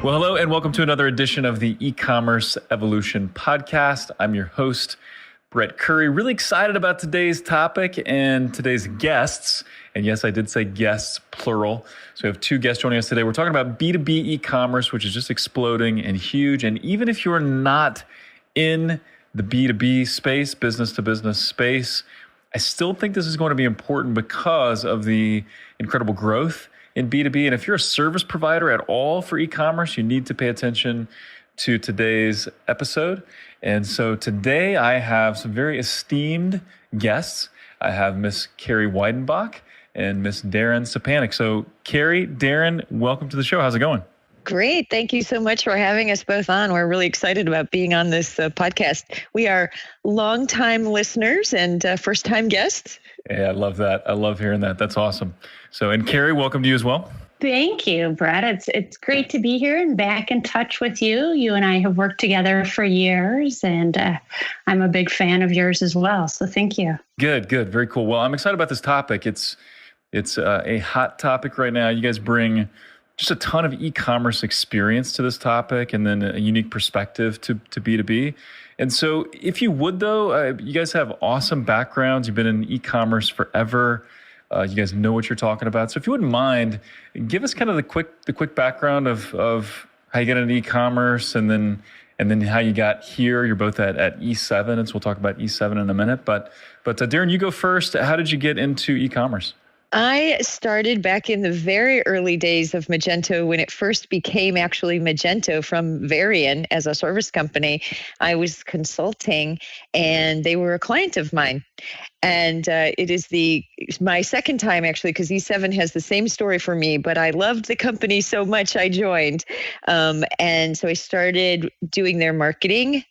Well, hello and welcome to another edition of the E-commerce Evolution podcast. I'm your host, Brett Curry. Really excited about today's topic and today's guests. And yes, I did say guests, plural. So we have two guests joining us today. We're talking about B2B e-commerce, which is just exploding and huge. And even if you're not in the B2B space, business to business space, I still think this is going to be important because of the incredible growth in B2B. And if you're a service provider at all for e-commerce, you need to pay attention to today's episode. And so today I have some very esteemed guests. I have Miss Carrie Weidenbach and Miss Darren Sapanek. So Carrie, Darren, welcome to the show. How's it going? Great. Thank you so much for having us both on. We're really excited about being on this podcast. We are longtime listeners and first-time guests. Yeah, I love that. I love hearing that. That's awesome. So, and Carrie, welcome to you as well. Thank you, Brett. It's great to be here and back in touch with you. You and I have worked together for years, and I'm a big fan of yours as well. So thank you. Good. Very cool. Well, I'm excited about this topic. It's a hot topic right now. You guys bring just a ton of e-commerce experience to this topic and then a unique perspective to B2B. And so if you would, though, you guys have awesome backgrounds. You've been in e-commerce forever. You guys know what you're talking about. So if you wouldn't mind, give us kind of the quick background of how you got into e-commerce and then how you got here. You're both at E7, and so we'll talk about E7 in a minute. But Darren, you go first. How did you get into e-commerce? I started back in the very early days of Magento when it first became actually Magento from Varian as a service company. I was consulting and they were a client of mine. And it is my second time actually, because E7 has the same story for me, but I loved the company so much I joined. And so I started doing their marketing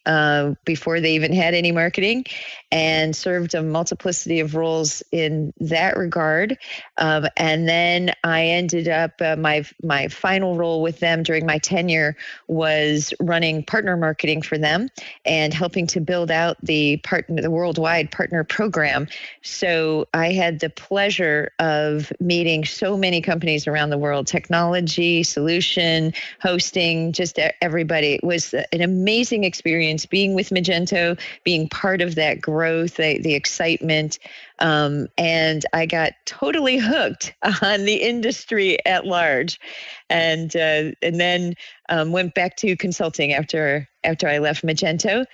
before they even had any marketing, and served a multiplicity of roles in that regard. And then I ended up, my final role with them during my tenure was running partner marketing for them and helping to build out the worldwide partner program. So I had the pleasure of meeting so many companies around the world, technology, solution, hosting, just everybody. It was an amazing experience being with Magento, being part of that growth, the excitement. And I got totally hooked on the industry at large, and then went back to consulting after I left Magento.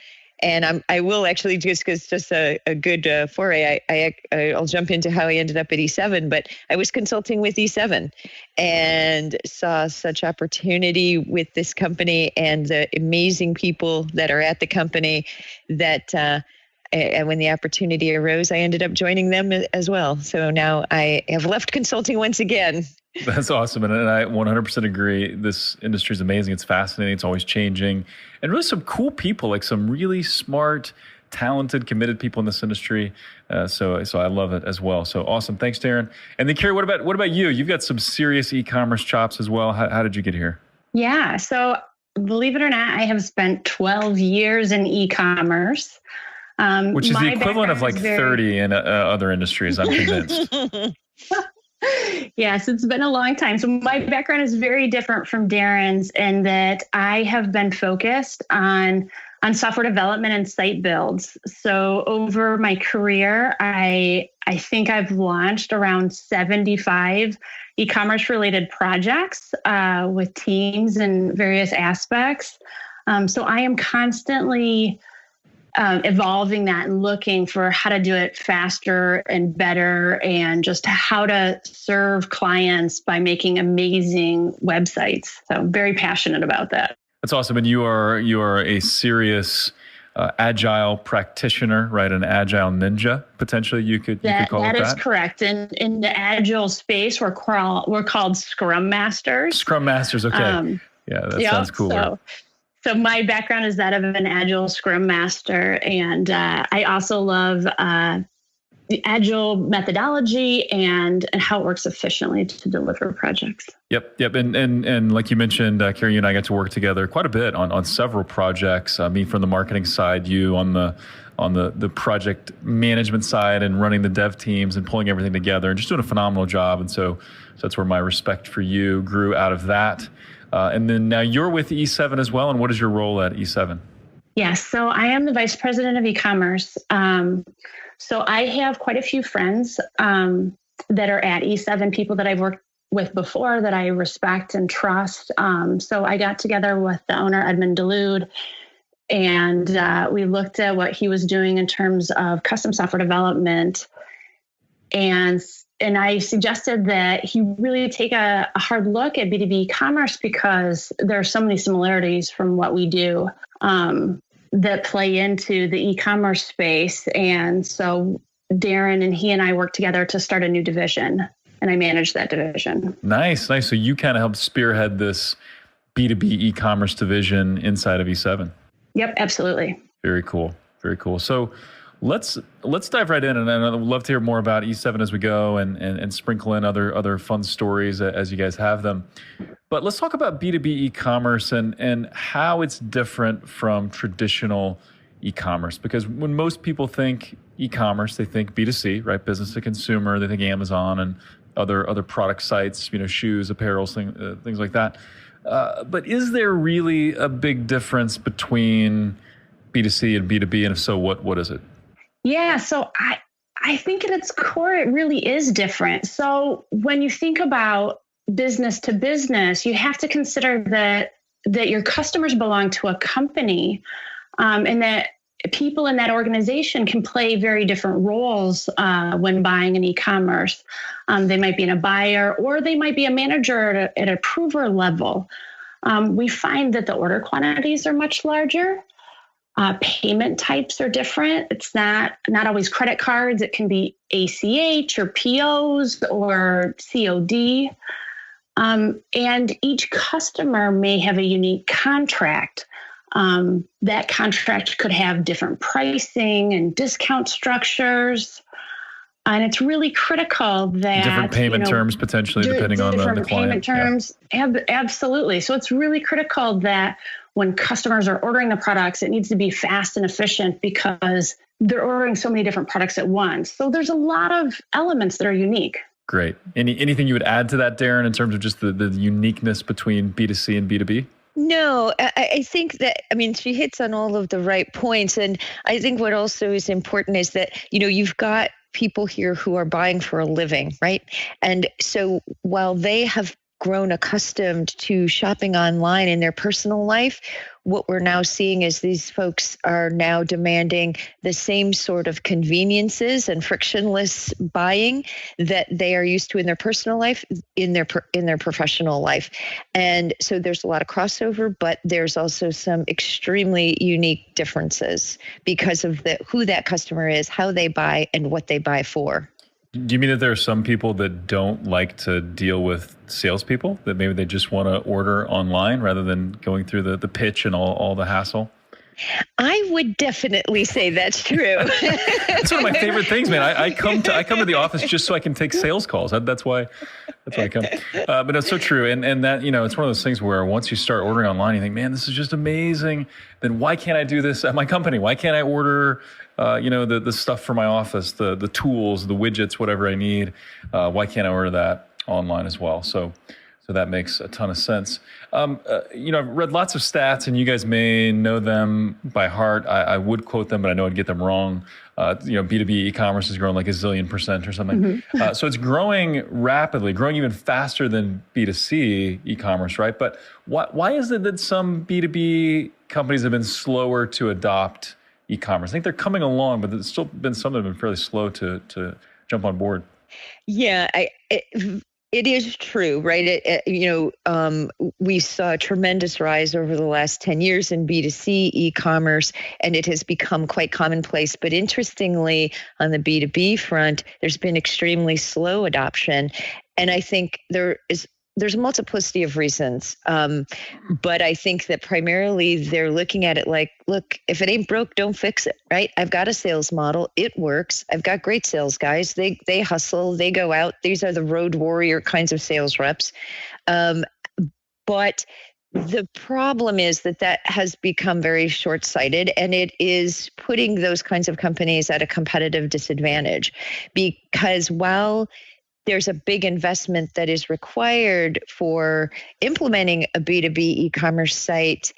And I will actually, just because just a good foray, I'll jump into how I ended up at E7, but I was consulting with E7 and saw such opportunity with this company and the amazing people that are at the company that and when the opportunity arose, I ended up joining them as well. So now I have left consulting once again. That's awesome. And I 100% agree. This industry is amazing. It's fascinating. It's always changing. And really some cool people, like some really smart, talented, committed people in this industry. So I love it as well. So awesome. Thanks, Darren. And then Carrie, what about you? You've got some serious e-commerce chops as well. How did you get here? Yeah. So believe it or not, I have spent 12 years in e-commerce. Which is the equivalent of like 30 in other industries, I'm convinced. Yes, it's been a long time. So my background is very different from Darren's in that I have been focused on software development and site builds. So over my career, I think I've launched around 75 e-commerce related projects with teams in various aspects. So I am constantly evolving that and looking for how to do it faster and better, and just how to serve clients by making amazing websites. So I'm very passionate about that. That's awesome. And you are a serious agile practitioner, right? An agile ninja, potentially you could call it that. That is correct. In the agile space, we're called Scrum Masters. Scrum Masters. Okay. That sounds cooler. So my background is that of an Agile Scrum Master, and I also love the Agile methodology and how it works efficiently to deliver projects. Yep. And like you mentioned, Carrie, you and I got to work together quite a bit on several projects. Me from the marketing side, you on the project management side and running the dev teams and pulling everything together and just doing a phenomenal job. And so that's where my respect for you grew out of that. And then now you're with E7 as well. And what is your role at E7? Yes. So I am the vice president of e-commerce. So I have quite a few friends that are at E7, people that I've worked with before that I respect and trust. So I got together with the owner, Edmund Delude, and we looked at what he was doing in terms of custom software development. And I suggested that he really take a hard look at B2B commerce because there are so many similarities from what we do that play into the e-commerce space. And so Darren and he and I worked together to start a new division, and I manage that division. Nice. So you kind of helped spearhead this B2B e-commerce division inside of E7. Yep, absolutely. Very cool. So let's dive right in, and I'd love to hear more about E7 as we go, and sprinkle in other fun stories as you guys have them. But let's talk about B2B e-commerce and how it's different from traditional e-commerce, because when most people think e-commerce, they think B2C, right? Business to consumer. They think Amazon and other product sites, shoes, apparel, things like that. But is there really a big difference between B2C and B2B? And if so, what is it? Yeah, so I think at its core, it really is different. So when you think about business to business, you have to consider that your customers belong to a company, and that people in that organization can play very different roles when buying in e-commerce. They might be in a buyer, or they might be a manager at an approver level. We find that the order quantities are much larger. Payment types are different. It's not always credit cards. It can be ACH or POs or COD. And each customer may have a unique contract. That contract could have different pricing and discount structures. And it's really critical that different payment terms potentially depending on the client. Payment terms, absolutely. So it's really critical that when customers are ordering the products, it needs to be fast and efficient because they're ordering so many different products at once. So there's a lot of elements that are unique. Great. Anything you would add to that, Darren, in terms of just the uniqueness between B2C and B2B? No, I think that, she hits on all of the right points. And I think what also is important is that, you've got people here who are buying for a living, right? And so while they have grown accustomed to shopping online in their personal life, what we're now seeing is these folks are now demanding the same sort of conveniences and frictionless buying that they are used to in their personal life, in their professional life. And so there's a lot of crossover, but there's also some extremely unique differences because of who that customer is, how they buy, and what they buy for. Do you mean that there are some people that don't like to deal with salespeople, that maybe they just want to order online rather than going through the pitch and all the hassle? I would definitely say that's true. It's one of my favorite things, man. I come to the office just so I can take sales calls. That's why I come. But it's so true. And that, it's one of those things where once you start ordering online, you think, man, this is just amazing. Then why can't I do this at my company? Why can't I order the stuff for my office, the tools, the widgets, whatever I need? Why can't I order that online as well? So that makes a ton of sense. I've read lots of stats, and you guys may know them by heart. I would quote them, but I know I'd get them wrong. B2B e-commerce is growing like 1,000,000% or something. Mm-hmm. So it's growing rapidly, growing even faster than B2C e-commerce, right? But why is it that some B2B companies have been slower to adopt e-commerce? I think they're coming along, but there's still been some that have been fairly slow to jump on board. Yeah, it is true, right? We saw a tremendous rise over the last 10 years in B2C e-commerce, and it has become quite commonplace. But interestingly, on the B2B front, there's been extremely slow adoption. And I think there's a multiplicity of reasons. But I think that primarily they're looking at it like, look, if it ain't broke, don't fix it, right? I've got a sales model. It works. I've got great sales guys. They hustle. They go out. These are the road warrior kinds of sales reps. But the problem is that has become very short-sighted, and it is putting those kinds of companies at a competitive disadvantage, because while there's a big investment that is required for implementing a B2B e-commerce site.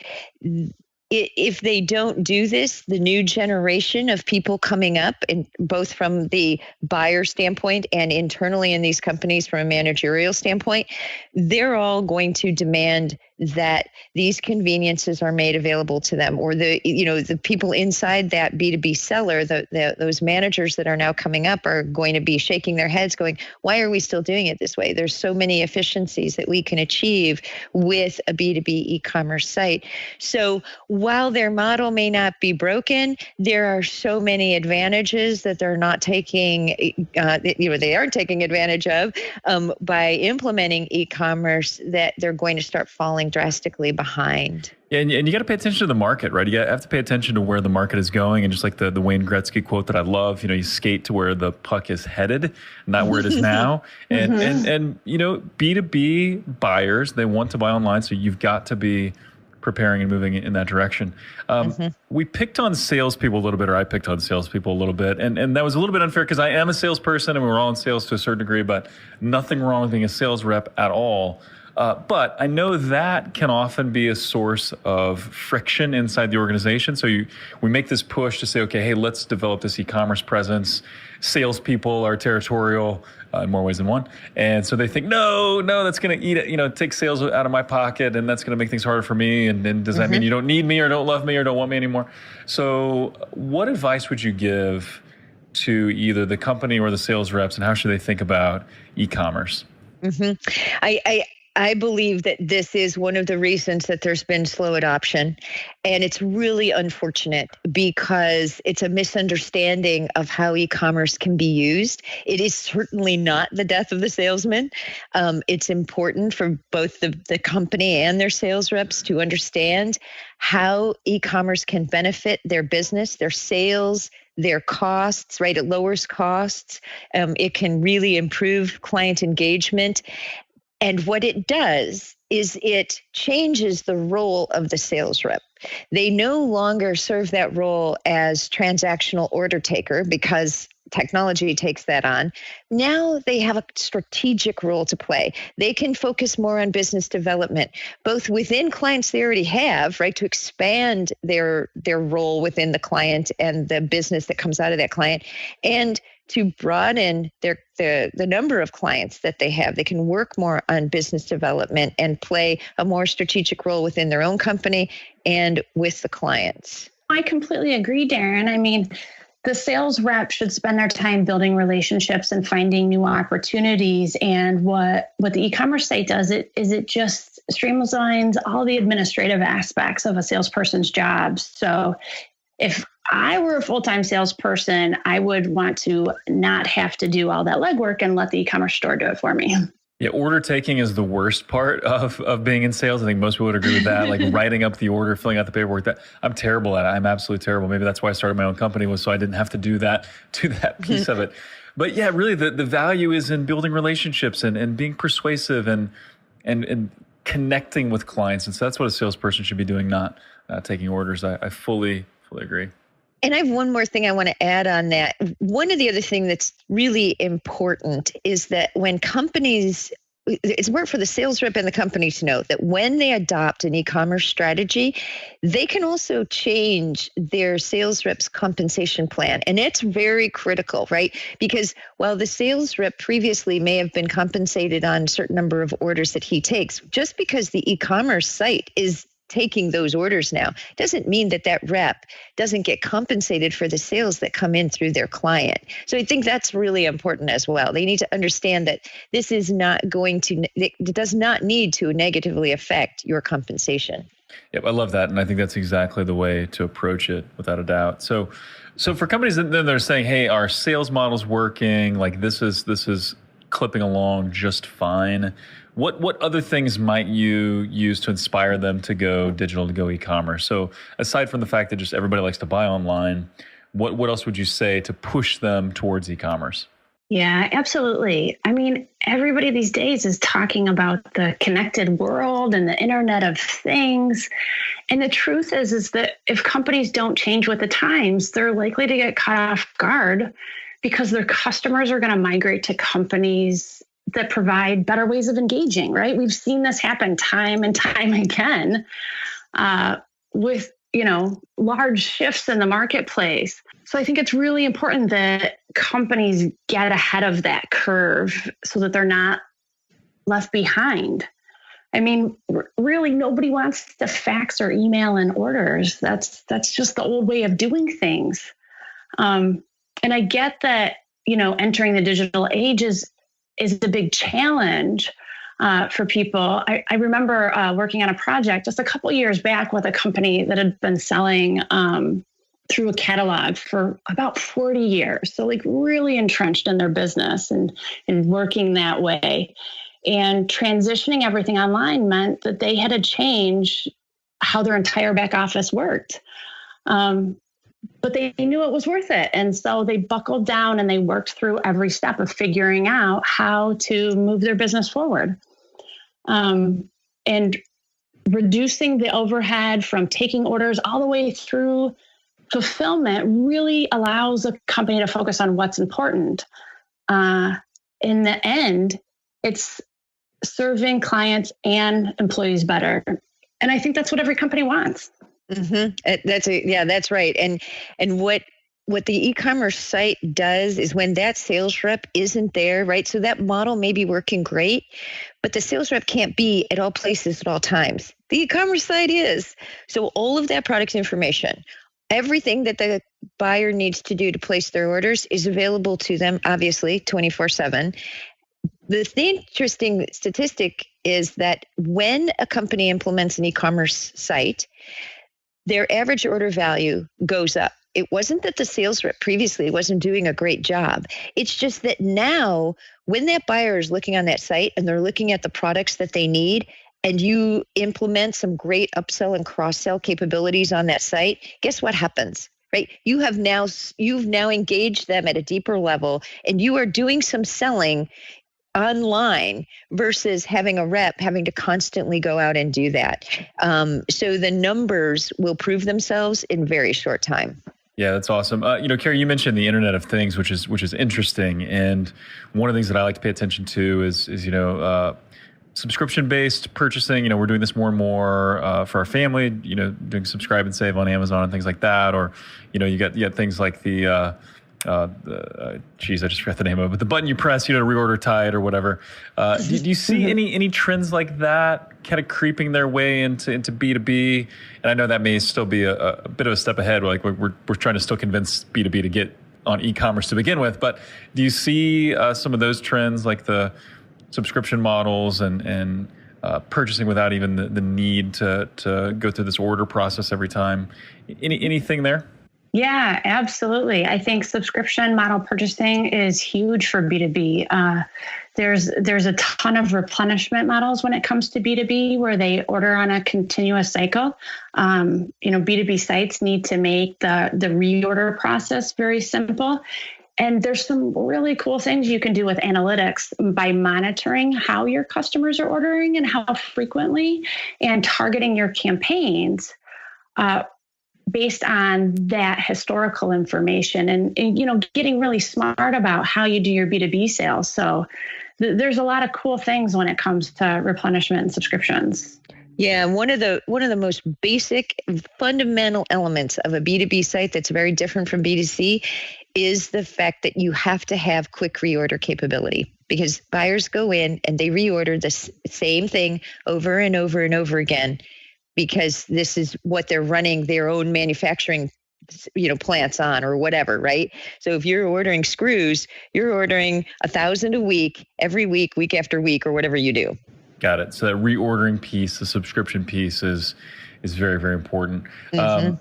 If they don't do this, the new generation of people coming up, and both from the buyer standpoint and internally in these companies from a managerial standpoint, they're all going to demand that these conveniences are made available to them, or the people inside that B2B seller, those managers that are now coming up are going to be shaking their heads going, why are we still doing it this way? There's so many efficiencies that we can achieve with a B2B e-commerce site. So while their model may not be broken, there are so many advantages that they're not taking, they aren't taking advantage of by implementing e-commerce, that they're going to start falling drastically behind. Yeah, and you got to pay attention to the market, right? You have to pay attention to where the market is going. And just like the Wayne Gretzky quote that I love, you skate to where the puck is headed, not where it is now. And, and B2B buyers, they want to buy online. So you've got to be preparing and moving in that direction. We picked on salespeople a little bit, or I picked on salespeople a little bit. And that was a little bit unfair because I am a salesperson and we're all in sales to a certain degree, but nothing wrong with being a sales rep at all. But I know that can often be a source of friction inside the organization. So we make this push to say, okay, hey, let's develop this e-commerce presence. Salespeople are territorial in more ways than one. And so they think, no, that's going to eat it, take sales out of my pocket, and that's going to make things harder for me. And then does that mean you don't need me or don't love me or don't want me anymore? So what advice would you give to either the company or the sales reps, and how should they think about e-commerce? I believe that this is one of the reasons that there's been slow adoption. And it's really unfortunate because it's a misunderstanding of how e-commerce can be used. It is certainly not the death of the salesman. It's important for both the company and their sales reps to understand how e-commerce can benefit their business, their sales, their costs, right? It lowers costs. It can really improve client engagement. And what it does is it changes the role of the sales rep. They no longer serve that role as transactional order taker because technology takes that on. Now they have a strategic role to play. They can focus more on business development, both within clients they already have, right, to expand their role within the client and the business that comes out of that client, and to broaden the number of clients that they have. They can work more on business development and play a more strategic role within their own company and with the clients. I completely agree, Darren. I mean, the sales rep should spend their time building relationships and finding new opportunities. And what the e-commerce site does it just streamlines all the administrative aspects of a salesperson's job. So if I were a full-time salesperson, I would want to not have to do all that legwork and let the e-commerce store do it for me. Yeah, order taking is the worst part of being in sales. I think most people would agree with that. Like writing up the order, filling out the paperwork. That I'm terrible at it. I'm absolutely terrible. Maybe that's why I started my own company, was so I didn't have to do that piece of it. But yeah, really the value is in building relationships and being persuasive and connecting with clients. And so that's what a salesperson should be doing, not taking orders. I fully agree. And I have one more thing I want to add on that. One of the other things that's really important is that when companies, it's important for the sales rep and the company to know that when they adopt an e-commerce strategy, they can also change their sales rep's compensation plan. And it's very critical, right? Because while the sales rep previously may have been compensated on a certain number of orders that he takes, just because the e-commerce site is taking those orders now doesn't mean that rep doesn't get compensated for the sales that come in through their client. So I think that's really important as well. They need to understand that this is not going to, it does not need to negatively affect your compensation. Yep, I love that. And I think that's exactly the way to approach it, without a doubt. So for companies that then they're saying, hey, our sales model's working, like this is clipping along just fine. What other things might you use to inspire them to go digital, to go e-commerce? So aside from the fact that just everybody likes to buy online, what else would you say to push them towards e-commerce? Yeah, absolutely. I mean, everybody these days is talking about the connected world and the Internet of Things. And the truth is that if companies don't change with the times, they're likely to get caught off guard because their customers are going to migrate to companies that provide better ways of engaging, right? We've seen this happen time and time again with, large shifts in the marketplace. So I think it's really important that companies get ahead of that curve so that they're not left behind. I mean, really, nobody wants to fax or email in orders. That's just the old way of doing things. And I get that, entering the digital age is a big challenge for people. I remember working on a project just a couple of years back with a company that had been selling through a catalog for about 40 years. So like really entrenched in their business and working that way. And transitioning everything online meant that they had to change how their entire back office worked. But they knew it was worth it. And so they buckled down and they worked through every step of figuring out how to move their business forward. And reducing the overhead from taking orders all the way through fulfillment really allows a company to focus on what's important. In the end, it's serving clients and employees better. And I think that's what every company wants. Mm-hmm. That's right. And what the e-commerce site does is when that sales rep isn't there, right? So that model may be working great, but the sales rep can't be at all places at all times. The e-commerce site is. So all of that product information, everything that the buyer needs to do to place their orders is available to them, obviously, 24/7. The interesting statistic is that when a company implements an e-commerce site, their average order value goes up. It wasn't that the sales rep previously wasn't doing a great job. It's just that now when that buyer is looking on that site and they're looking at the products that they need, and you implement some great upsell and cross-sell capabilities on that site, guess what happens? Right? You've now engaged them at a deeper level, and you are doing some selling online versus having a rep having to constantly go out and do that. So the numbers will prove themselves in very short time. Yeah, that's awesome. Carrie, you mentioned the Internet of Things, which is interesting, and one of the things that I like to pay attention to is subscription-based purchasing. We're doing this more and more for our family. Doing subscribe and save on Amazon and things like that, or you got things like the I just forgot the name of it, but the button you press, to reorder Tide or whatever. Do you see any trends like that kind of creeping their way into B2B? And I know that may still be a bit of a step ahead. Like we're trying to still convince B2B to get on e-commerce to begin with. But do you see some of those trends, like the subscription models and purchasing without even the need to go through this order process every time? Anything there? Yeah, absolutely. I think subscription model purchasing is huge for B2B. There's a ton of replenishment models when it comes to B2B where they order on a continuous cycle. B2B sites need to make the reorder process very simple. And there's some really cool things you can do with analytics by monitoring how your customers are ordering and how frequently, and targeting your campaigns based on that historical information and getting really smart about how you do your B2B sales. So there's a lot of cool things when it comes to replenishment and subscriptions. Yeah, one of the most basic fundamental elements of a B2B site that's very different from B2C is the fact that you have to have quick reorder capability, because buyers go in and they reorder the same thing over and over and over again, because this is what they're running their own manufacturing plants on or whatever, right? So if you're ordering screws, you're ordering 1,000 a week, every week, week after week, or whatever you do. Got it. So that reordering piece, the subscription piece is very, very important. Mm-hmm.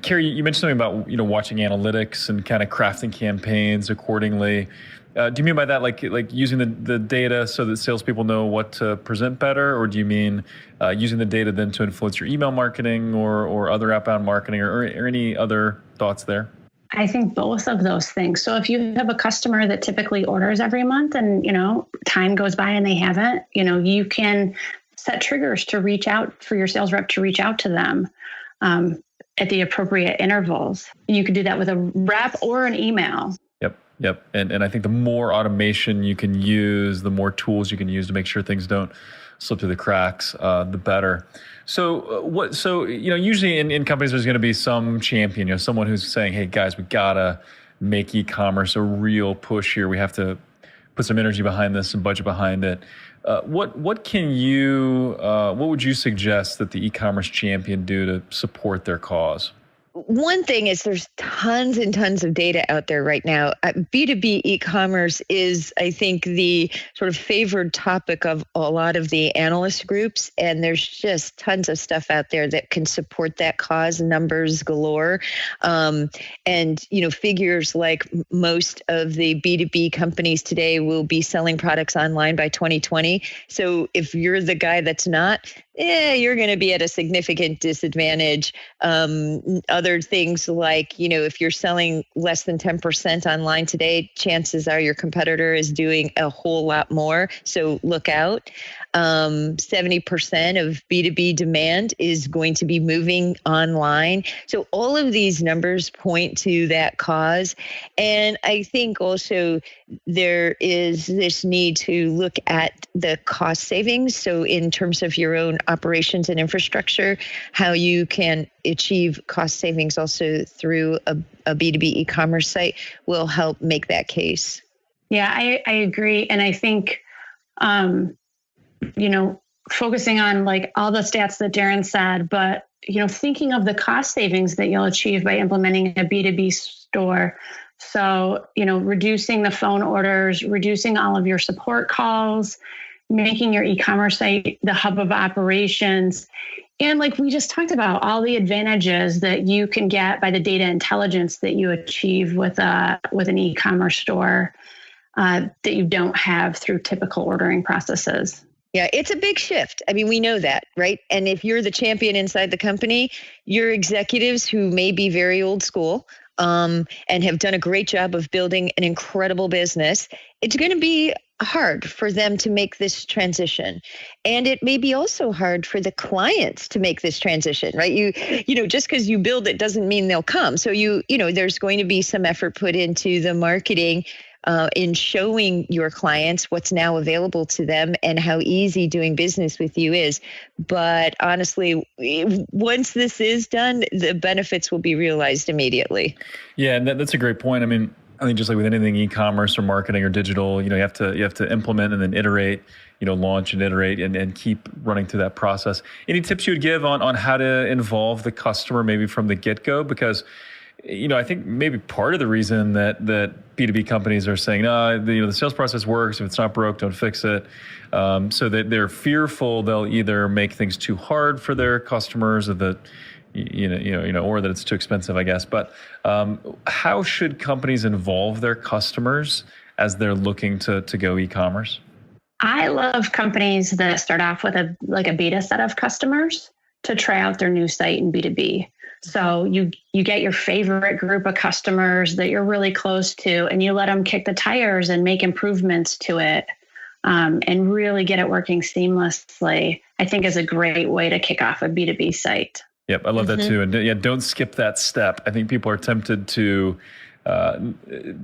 Carrie, you mentioned something about watching analytics and kind of crafting campaigns accordingly. Do you mean by that like using the data so that salespeople know what to present better, or do you mean using the data then to influence your email marketing or other outbound marketing, or any other thoughts there? I think both of those things. So if you have a customer that typically orders every month and, time goes by and they haven't, you can set triggers to reach out for your sales rep to reach out to them at the appropriate intervals. You could do that with a rep or an email. Yep. Yep. And I think the more automation you can use, the more tools you can use to make sure things don't slip through the cracks, the better. So usually in companies, there's going to be some champion, someone who's saying, hey guys, we gotta make e-commerce a real push here. We have to put some energy behind this and budget behind it. What would you suggest that the e-commerce champion do to support their cause? One thing is there's tons and tons of data out there right now. B2B e-commerce is, I think, the sort of favored topic of a lot of the analyst groups. And there's just tons of stuff out there that can support that cause, numbers galore. Figures like most of the B2B companies today will be selling products online by 2020. So if you're the guy that's not, you're going to be at a significant disadvantage. Other things like, if you're selling less than 10% online today, chances are your competitor is doing a whole lot more. So look out. 70% of B2B demand is going to be moving online. So all of these numbers point to that cause. And I think also there is this need to look at the cost savings. So in terms of your own operations and infrastructure, how you can achieve cost savings also through a B2B e-commerce site will help make that case. Yeah, I agree. And I think, focusing on like all the stats that Darren said, but, thinking of the cost savings that you'll achieve by implementing a B2B store. So, reducing the phone orders, reducing all of your support calls, making your e-commerce site the hub of operations. And like we just talked about, all the advantages that you can get by the data intelligence that you achieve with an e-commerce store that you don't have through typical ordering processes. Yeah, it's a big shift. I mean, we know that, right? And if you're the champion inside the company, your executives who may be very old school and have done a great job of building an incredible business, it's going to be hard for them to make this transition. And it may be also hard for the clients to make this transition, right? Just because you build it doesn't mean they'll come. So there's going to be some effort put into the marketing in showing your clients what's now available to them and how easy doing business with you is. But honestly, once this is done, the benefits will be realized immediately. Yeah, and that's a great point. I mean, I think just like with anything e-commerce or marketing or digital, you have to implement and then iterate, launch and iterate and keep running through that process. Any tips you would give on how to involve the customer maybe from the get-go? Because I think maybe part of the reason that B2B companies are saying, the sales process works. If it's not broke, don't fix it. So that they're fearful they'll either make things too hard for their customers or that, or that it's too expensive, I guess. But how should companies involve their customers as they're looking to go e-commerce? I love companies that start off with a beta set of customers to try out their new site in B2B. So you get your favorite group of customers that you're really close to, and you let them kick the tires and make improvements to it, and really get it working seamlessly. I think is a great way to kick off a B2B site. Yep, I love that too. And don't skip that step. I think people are tempted to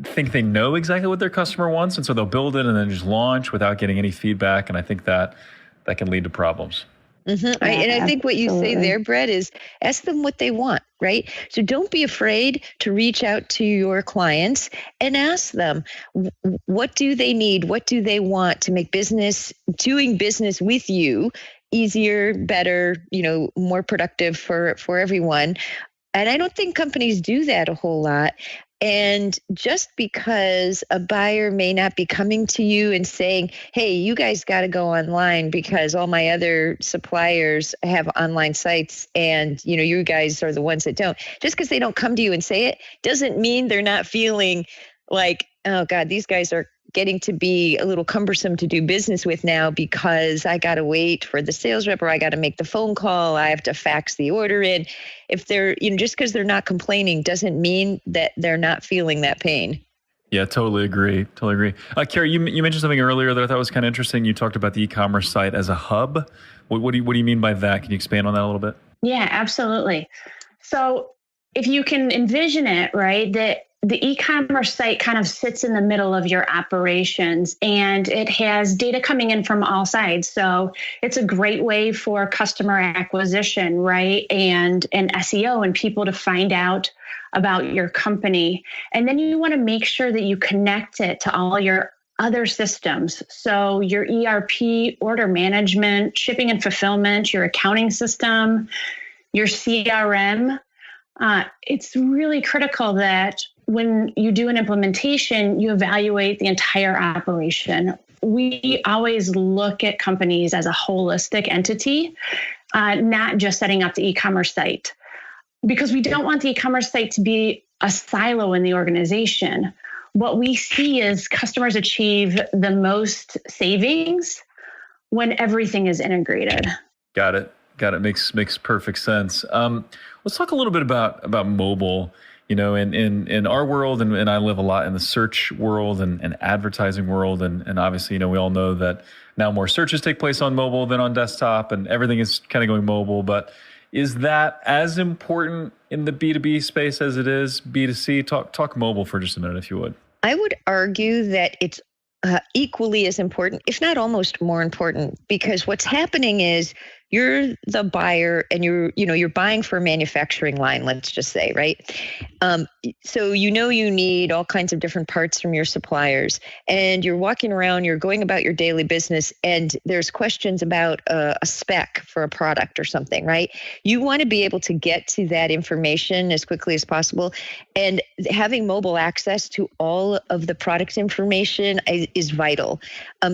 think they know exactly what their customer wants, and so they'll build it and then just launch without getting any feedback. And I think that can lead to problems. Mm-hmm. And I think what you say there, Brett, is ask them what they want, right? So don't be afraid to reach out to your clients and ask them, what do they need? What do they want to make doing business with you easier, better, more productive for everyone? And I don't think companies do that a whole lot. And just because a buyer may not be coming to you and saying, hey, you guys got to go online because all my other suppliers have online sites and, you guys are the ones that don't. Just because they don't come to you and say it doesn't mean they're not feeling like, oh, God, these guys are getting to be a little cumbersome to do business with now because I got to wait for the sales rep or I got to make the phone call. I have to fax the order in. If they're, just because they're not complaining doesn't mean that they're not feeling that pain. Yeah, totally agree. Carrie, you mentioned something earlier that I thought was kind of interesting. You talked about the e-commerce site as a hub. What do you mean by that? Can you expand on that a little bit? Yeah, absolutely. So if you can envision it, right, that the e-commerce site kind of sits in the middle of your operations, and it has data coming in from all sides. So it's a great way for customer acquisition, right? And SEO and people to find out about your company. And then you want to make sure that you connect it to all your other systems. So your ERP, order management, shipping and fulfillment, your accounting system, your CRM. It's really critical that when you do an implementation, you evaluate the entire operation. We always look at companies as a holistic entity, not just setting up the e-commerce site, because we don't want the e-commerce site to be a silo in the organization. What we see is customers achieve the most savings when everything is integrated. Got it. Makes perfect sense. Let's talk a little bit about mobile. In our world, and I live a lot in the search world and advertising world, and obviously, we all know that now more searches take place on mobile than on desktop, and everything is kind of going mobile. But is that as important in the B2B space as it is B2C? Talk mobile for just a minute, if you would. I would argue that it's equally as important, if not almost more important, because what's happening is you're the buyer and you're buying for a manufacturing line, let's just say, right? So you need all kinds of different parts from your suppliers, and you're walking around, you're going about your daily business, and there's questions about a spec for a product or something, right? You want to be able to get to that information as quickly as possible, and having mobile access to all of the product information is vital,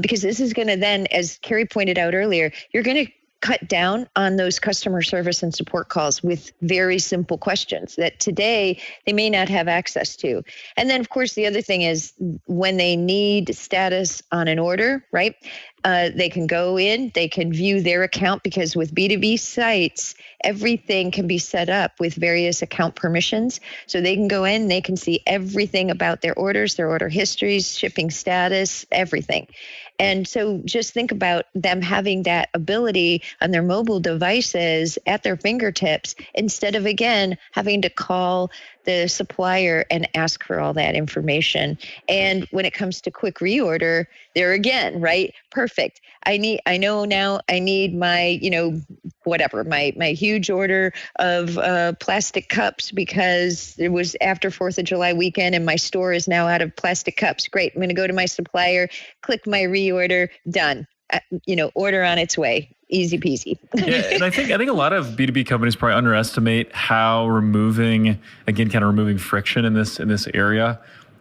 because this is going to then, as Carrie pointed out earlier, you're going to cut down on those customer service and support calls with very simple questions that today they may not have access to. And then, of course, the other thing is when they need status on an order, right? They can go in, they can view their account, because with B2B sites, everything can be set up with various account permissions. So they can go in, they can see everything about their orders, their order histories, shipping status, everything. And so just think about them having that ability on their mobile devices at their fingertips, instead of, again, having to call the supplier and ask for all that information. And when it comes to quick reorder, there again, right? Perfect. I know now I need my, my huge order of plastic cups, because it was after 4th of July weekend and my store is now out of plastic cups. Great. I'm going to go to my supplier, click my reorder, done. Order on its way. Easy peasy. Yeah, and I think a lot of B2B companies probably underestimate how removing friction in this area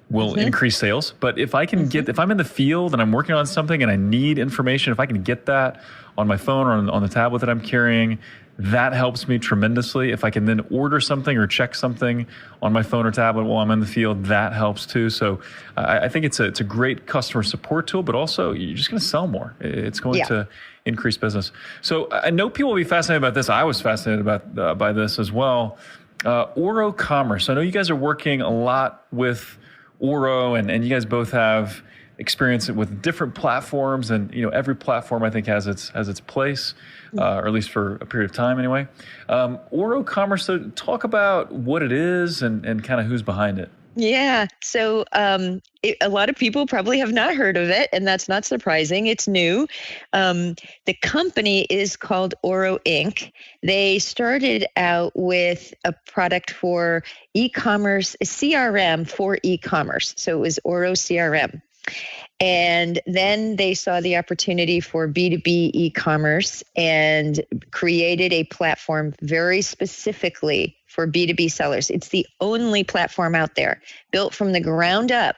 will increase sales. But if I can if I'm in the field and I'm working on something and I need information, if I can get that on my phone or on the tablet that I'm carrying, that helps me tremendously. If I can then order something or check something on my phone or tablet while I'm in the field, that helps too. So I think it's a great customer support tool, but also you're just going to sell more. It's going to increase business. So I know people will be fascinated about this. I was fascinated by this as well. Oro Commerce. I know you guys are working a lot with Oro, and you guys both have experience with different platforms, and every platform I think has its place, or at least for a period of time anyway. Oro Commerce. So talk about what it is and kind of who's behind it. Yeah. So a lot of people probably have not heard of it, and that's not surprising. It's new. The company is called Oro Inc. They started out with a product for e-commerce, a CRM for e-commerce. So it was Oro CRM. And then they saw the opportunity for B2B e-commerce and created a platform very specifically for B2B sellers. It's the only platform out there built from the ground up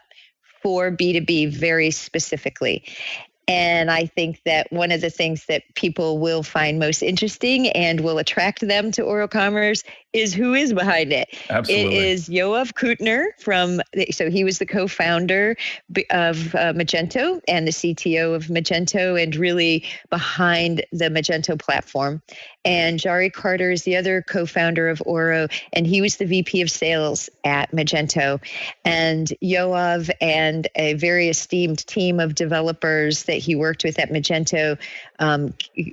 for B2B very specifically. And I think that one of the things that people will find most interesting and will attract them to Oro Commerce is who is behind it. Absolutely. It is Yoav Kutner so he was the co-founder of Magento and the CTO of Magento, and really behind the Magento platform. And Jari Carter is the other co-founder of Oro, and he was the VP of sales at Magento. And Yoav and a very esteemed team of developers, that he worked with at Magento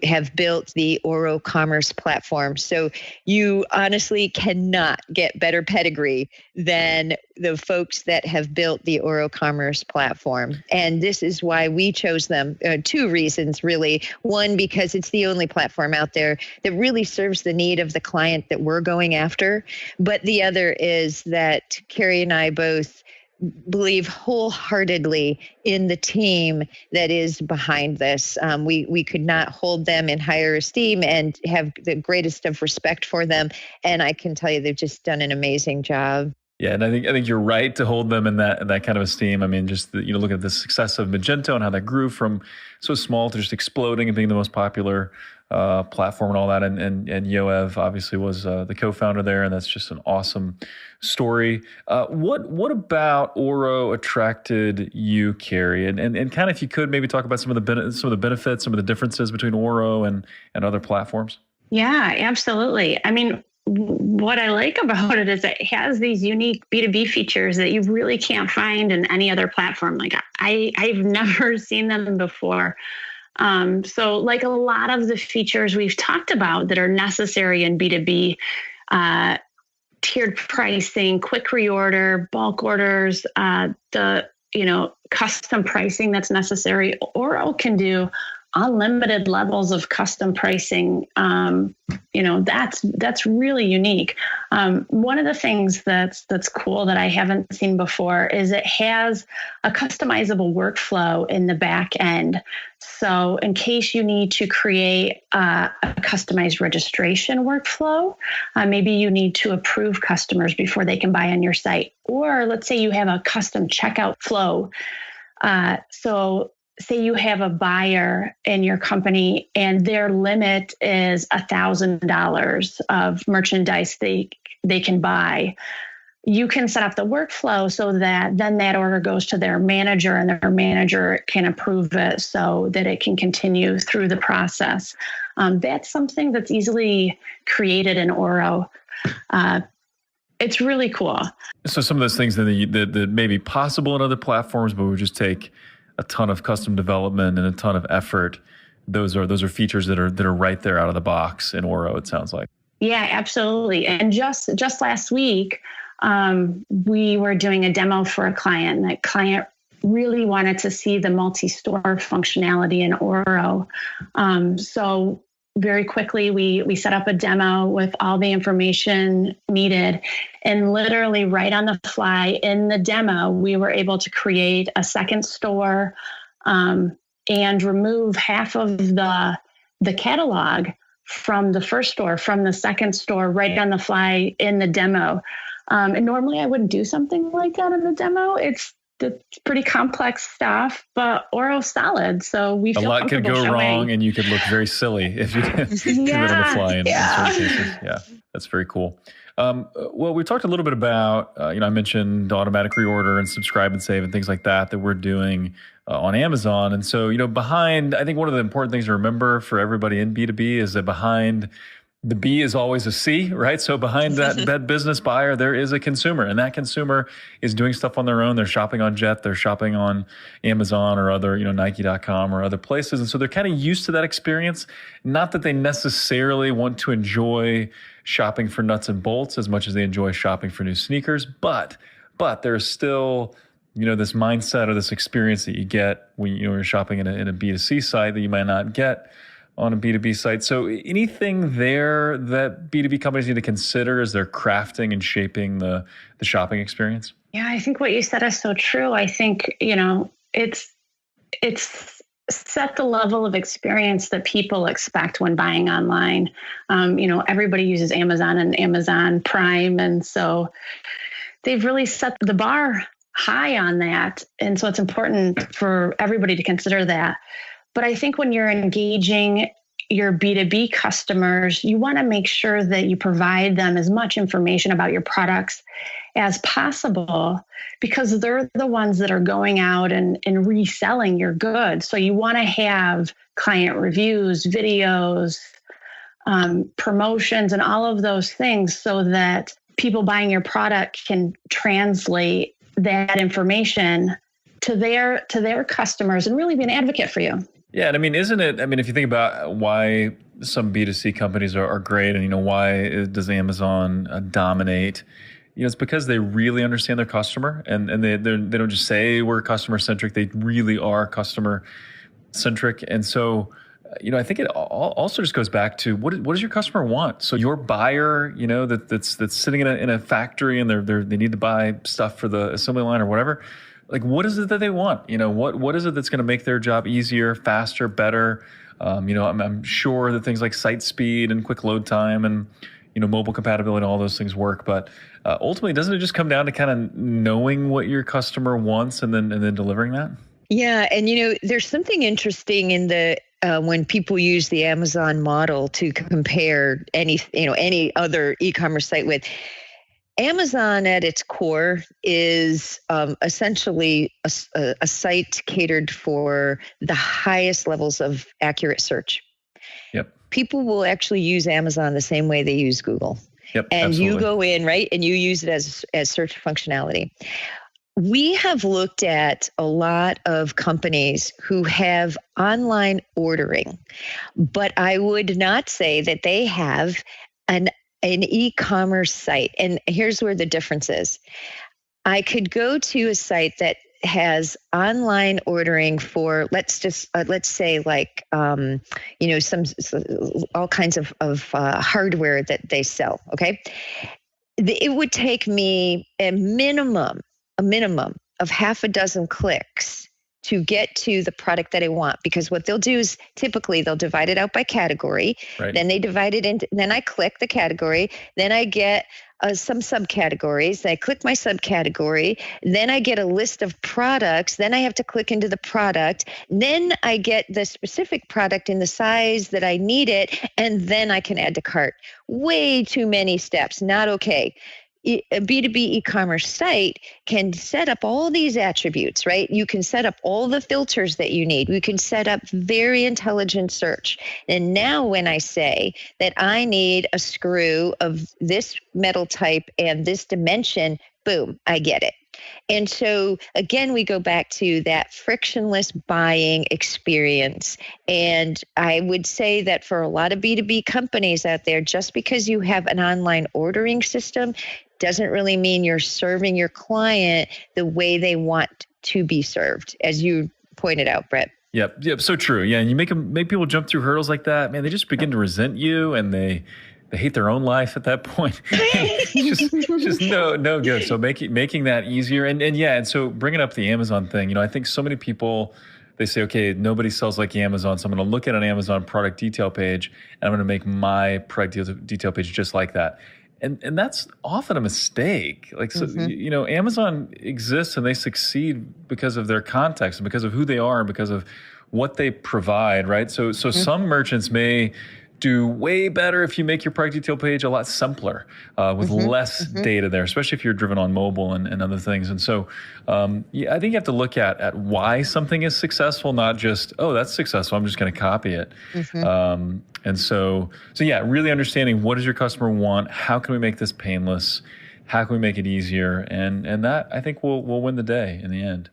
have built the Oro Commerce platform. So you honestly cannot get better pedigree than the folks that have built the Oro Commerce platform. And this is why we chose them. Two reasons, really. One, because it's the only platform out there that really serves the need of the client that we're going after. But the other is that Carrie and I both believe wholeheartedly in the team that is behind this. We could not hold them in higher esteem and have the greatest of respect for them. And I can tell you, they've just done an amazing job. Yeah, and I think you're right to hold them in that kind of esteem. I mean, just look at the success of Magento and how that grew from so small to just exploding and being the most popular platform and all that. And Yoav obviously was the co-founder there, and that's just an awesome story. What about Oro attracted you, Carrie? And kind of, if you could maybe talk about some of the benefits, some of the differences between Oro and other platforms. Yeah, absolutely. I mean, what I like about it is it has these unique B2B features that you really can't find in any other platform. Like I've never seen them before. So like a lot of the features we've talked about that are necessary in B2B, tiered pricing, quick reorder, bulk orders, the custom pricing that's necessary, Oro can do unlimited levels of custom pricing. That's really unique. One of the things that's cool that I haven't seen before is it has a customizable workflow in the back end. So in case you need to create a customized registration workflow, maybe you need to approve customers before they can buy on your site. Or let's say you have a custom checkout flow. So say you have a buyer in your company and their limit is $1,000 of merchandise they can buy. You can set up the workflow so that then that order goes to their manager and their manager can approve it so that it can continue through the process. That's something that's easily created in Oro. It's really cool. So some of those things that may be possible in other platforms, but would just take a ton of custom development and a ton of effort. Those are features that are right there out of the box in Oro, it sounds like. Yeah, absolutely. And just last week, we were doing a demo for a client, and that client really wanted to see the multi-store functionality in Oro. So very quickly, we set up a demo with all the information needed. And literally right on the fly in the demo, we were able to create a second store and remove half of the catalog from the first store, from the second store, right on the fly in the demo. And normally I wouldn't do something like that in the demo. It's pretty complex stuff, but Oro's solid. So we feel a lot could go wrong, and you could look very silly if you didn't do it on the fly. In certain cases. Yeah, that's very cool. Well, we talked a little bit about, I mentioned automatic reorder and subscribe and save and things like that we're doing on Amazon. And so, behind, I think one of the important things to remember for everybody in B2B is that behind the B is always a C, right? So behind that business buyer, there is a consumer, and that consumer is doing stuff on their own. They're shopping on Jet, they're shopping on Amazon or other, Nike.com or other places. And so they're kind of used to that experience. Not that they necessarily want to enjoy shopping for nuts and bolts as much as they enjoy shopping for new sneakers, but there's still, this mindset or this experience that you get when you're shopping in a B2C site that you might not get on a B2B site. So anything there that B2B companies need to consider as they're crafting and shaping the shopping experience? Yeah, I think what you said is so true. I think, it's set the level of experience that people expect when buying online. Everybody uses Amazon and Amazon Prime. And so they've really set the bar high on that. And so it's important for everybody to consider that. But I think when you're engaging your B2B customers, you want to make sure that you provide them as much information about your products as possible, because they're the ones that are going out and reselling your goods. So you want to have client reviews, videos, promotions, and all of those things so that people buying your product can translate that information to their customers and really be an advocate for you. Yeah. And I mean, isn't it, I mean, if you think about why some B2C companies are great and, why does Amazon dominate? It's because they really understand their customer and they don't just say we're customer centric. They really are customer centric. And so, I think it also just goes back to what does your customer want? So your buyer, that's sitting in a factory and they need to buy stuff for the assembly line or whatever. Like, what is it that they want? What is it that's going to make their job easier, faster, better? I'm sure that things like site speed and quick load time and mobile compatibility, all those things work. But ultimately, doesn't it just come down to kind of knowing what your customer wants and then delivering that? Yeah, and there's something interesting in the when people use the Amazon model to compare any other e-commerce site with. Amazon at its core is essentially a site catered for the highest levels of accurate search. Yep. People will actually use Amazon the same way they use Google. Yep. And absolutely. You go in, right, and you use it as search functionality. We have looked at a lot of companies who have online ordering, but I would not say that they have an e-commerce site. And here's where the difference is. I could go to a site that has online ordering for, let's say like, some all kinds of hardware that they sell. Okay. It would take me a minimum of half a dozen clicks to get to the product that I want, because what they'll do is typically they'll divide it out by category. Right. Then they divide it into, then I click the category, then I get some subcategories. I click my subcategory, then I get a list of products, then I have to click into the product, then I get the specific product in the size that I need it, and then I can add to cart. Way too many steps, not okay. A B2B e-commerce site can set up all these attributes, right? You can set up all the filters that you need. We can set up very intelligent search. And now when I say that I need a screw of this metal type and this dimension, boom, I get it. And so again, we go back to that frictionless buying experience. And I would say that for a lot of B2B companies out there, just because you have an online ordering system doesn't really mean you're serving your client the way they want to be served, as you pointed out, Brett. Yep. So true. Yeah. And you make people jump through hurdles like that, man, they just begin to resent you and they hate their own life at that point. just no good. So making that easier. And so bringing up the Amazon thing, I think so many people, they say, okay, nobody sells like Amazon. So I'm going to look at an Amazon product detail page and I'm going to make my product detail page just like that. And that's often a mistake. Like, so, Amazon exists and they succeed because of their context and because of who they are and because of what they provide, right? So some merchants may do way better if you make your product detail page a lot simpler with less data there, especially if you're driven on mobile and other things. And so I think you have to look at why something is successful, not just, oh, that's successful, I'm just going to copy it. And so really understanding what does your customer want? How can we make this painless? How can we make it easier? And that, I think, will win the day in the end.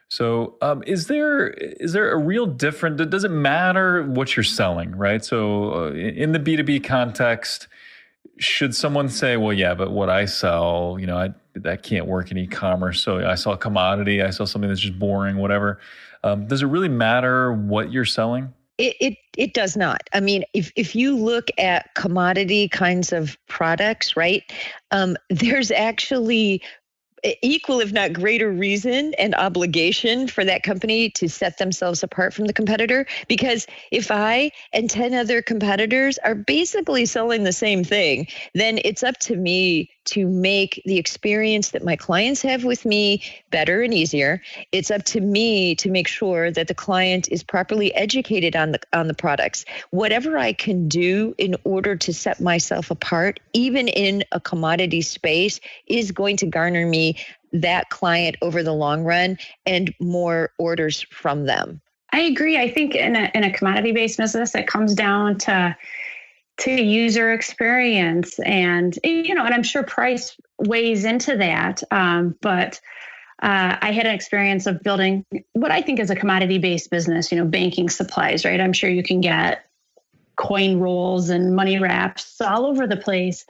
So is there a real difference? Does it matter what you're selling, right? So in the B2B context, should someone say, well, yeah, but what I sell, that can't work in e-commerce. So I sell a commodity, I sell something that's just boring, whatever. Does it really matter what you're selling? It does not. I mean, if you look at commodity kinds of products, right, there's actually equal, if not greater reason and obligation for that company to set themselves apart from the competitor. Because if I and 10 other competitors are basically selling the same thing, then it's up to me to make the experience that my clients have with me better and easier. It's up to me to make sure that the client is properly educated on the products. Whatever I can do in order to set myself apart, even in a commodity space, is going to garner me that client over the long run and more orders from them. I agree. I think in a commodity-based business, it comes down to user experience and I'm sure price weighs into that. But I had an experience of building what I think is a commodity-based business, banking supplies, right? I'm sure you can get coin rolls and money wraps all over the place.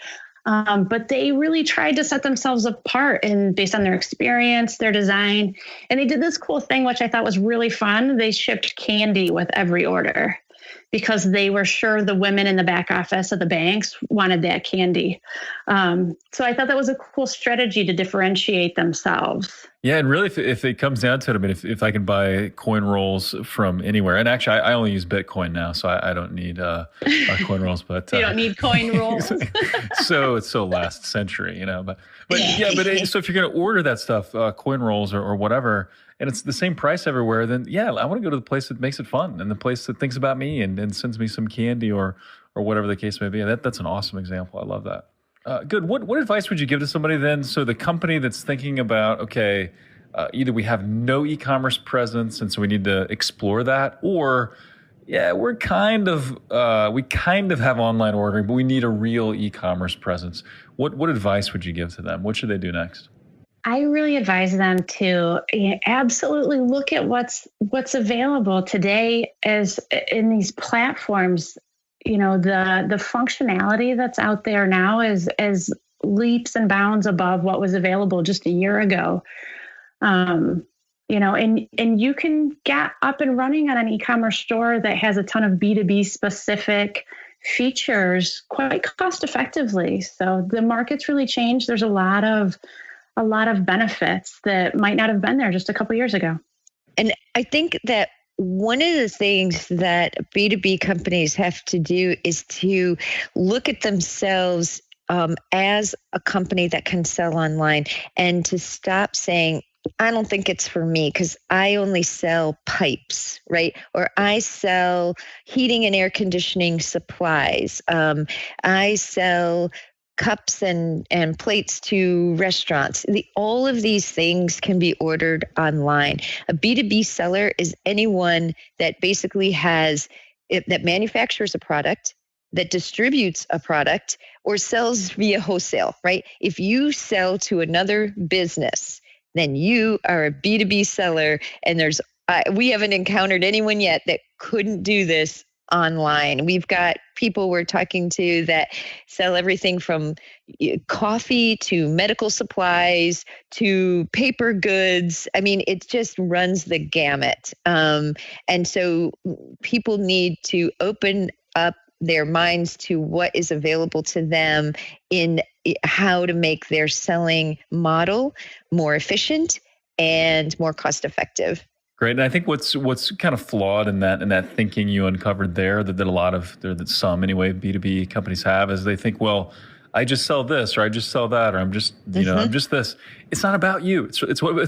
But they really tried to set themselves apart and based on their experience, their design. And they did this cool thing, which I thought was really fun. They shipped candy with every order because they were sure the women in the back office of the banks wanted that candy. So I thought that was a cool strategy to differentiate themselves. Yeah, and really, if it comes down to it, I mean, if I can buy coin rolls from anywhere, and actually, I only use Bitcoin now, so I don't need coin rolls. But you don't need coin rolls. So it's so last century, But so if you're going to order that stuff, coin rolls or whatever, and it's the same price everywhere, then I want to go to the place that makes it fun and the place that thinks about me and sends me some candy or whatever the case may be. And that's an awesome example. I love that. Good. What advice would you give to somebody then? So the company that's thinking about, okay, either we have no e-commerce presence and so we need to explore that, or we kind of have online ordering, but we need a real e-commerce presence. What advice would you give to them? What should they do next? I really advise them to absolutely look at what's available today as in these platforms. The functionality that's out there now is leaps and bounds above what was available just a year ago. And you can get up and running on an e-commerce store that has a ton of B2B specific features quite cost effectively. So the market's really changed. There's a lot of benefits that might not have been there just a couple of years ago. And I think that one of the things that B2B companies have to do is to look at themselves as a company that can sell online and to stop saying, I don't think it's for me because I only sell pipes, right? Or I sell heating and air conditioning supplies. I sell cups and plates to restaurants. All of these things can be ordered online. A B2B seller is anyone that basically that manufactures a product, that distributes a product, or sells via wholesale, right? If you sell to another business, then you are a B2B seller, and we haven't encountered anyone yet that couldn't do this online. We've got people we're talking to that sell everything from coffee to medical supplies to paper goods. I mean, it just runs the gamut. And so people need to open up their minds to what is available to them in how to make their selling model more efficient and more cost effective. Great. And I think what's kind of flawed in that thinking you uncovered there, that some anyway, B2B companies have, is they think, well, I just sell this, or I just sell that, or I'm just, I'm just this. It's not about you. It's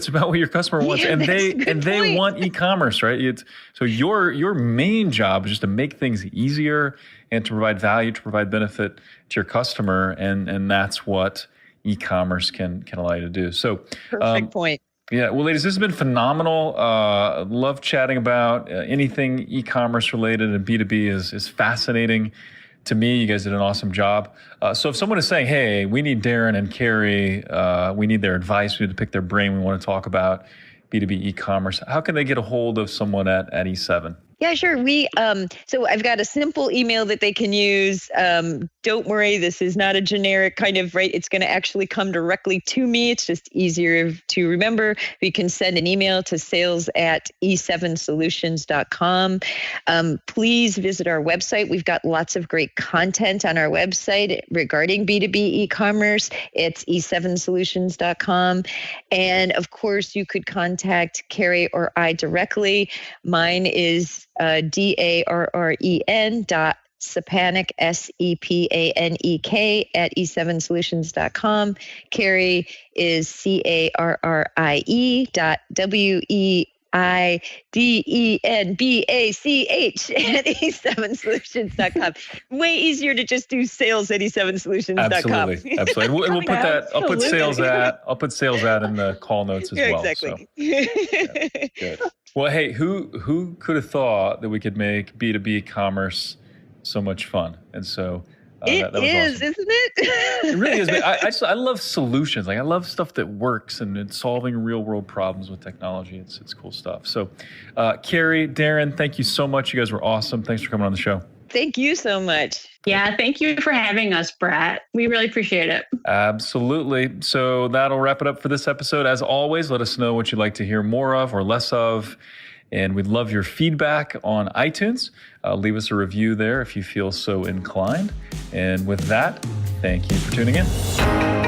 about what your customer wants, and they want e-commerce, right? So your main job is just to make things easier and to provide value, to provide benefit to your customer, and that's what e-commerce can allow you to do. So perfect point. Yeah. Well, ladies, this has been phenomenal. Love chatting about anything e-commerce related, and B2B is fascinating to me. You guys did an awesome job. So if someone is saying, hey, we need Darren and Carrie, we need their advice, we need to pick their brain, we want to talk about B2B e-commerce, how can they get a hold of someone at E7? Yeah, sure. So I've got a simple email that they can use. Don't worry, this is not a generic kind of, right? It's going to actually come directly to me. It's just easier to remember. We can send an email to sales@e7solutions.com. Please visit our website. We've got lots of great content on our website regarding B2B e-commerce. It's e7solutions.com. And of course, you could contact Carrie or I directly. Mine is darren.Sepanek, SEPANEK @e7solutions.com. Carrie is CARRIEWEIDENBACH @e7solutions.com. Way easier to just do sales @e7solutions.com. Absolutely. And we'll put that. I'll put sales at in the call notes as well. Exactly. So, yeah, good. Well, hey, who could have thought that we could make B2B commerce so much fun? And so That was awesome. Isn't it? It really is. I love solutions. Like I love stuff that works and solving real world problems with technology. It's cool stuff. So, Carrie, Darren, thank you so much. You guys were awesome. Thanks for coming on the show. Thank you so much. Yeah, thank you for having us, Brett. We really appreciate it. Absolutely. So that'll wrap it up for this episode. As always, let us know what you'd like to hear more of or less of. And we'd love your feedback on iTunes. Leave us a review there if you feel so inclined. And with that, thank you for tuning in.